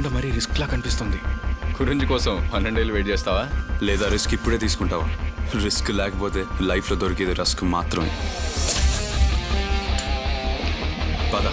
కొండ మరీ రిస్క్ లా కనిపిస్తుంది. గురించి కోసం 12 ఏళ్ళు వెయిట్ చేస్తావా? లేదా రిస్క్ ఇప్పుడే తీసుకుంటావా? రిస్క్ లేకపోతే లైఫ్లో దొరికేది రిస్క్ మాత్రమే. పద.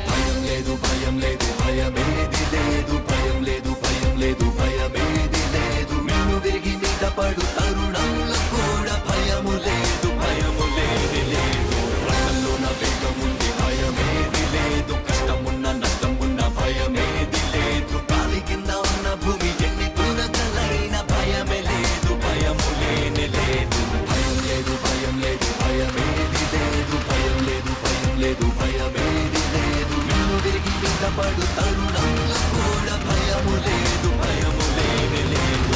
భయం లేదు భయం లేదు భయమేది లేదు భయం లేదు భయం లేదు భయమేది లేదు నిన్ను విరిగి మీద పడు తరుణంలో కూడా భయము లేదు భయము లేది లేదు రక్తంలో నా వేగముంది భయమేది లేదు కష్టమున్న నష్టమున్న భయమేది లేదు గాలి కింద ఉన్న భూమి ఎన్ని తునకలైన భయమే లేదు భయము లేని లేదు భయం లేదు భయం లేదు భయమేది లేదు భయం లేదు భయం లేదు భయమేది లేదు నిన్ను విరిగి మీద పడు తరుణంలో కూడా భయము లేదు భయము లేని లేదు.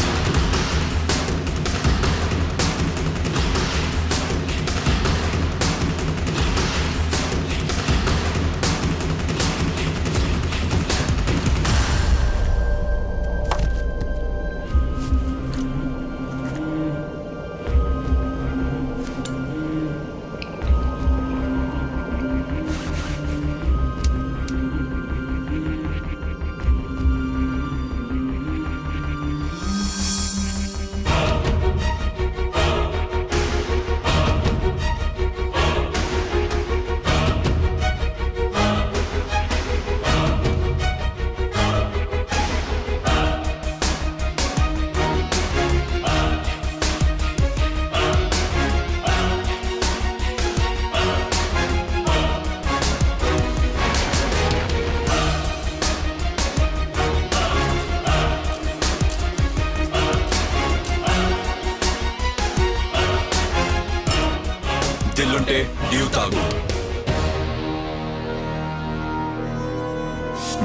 దిల్లుంటే డ్యూ తాగు.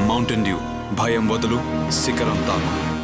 Mountain Dew. భయం వదులు, శిఖరం తాగు.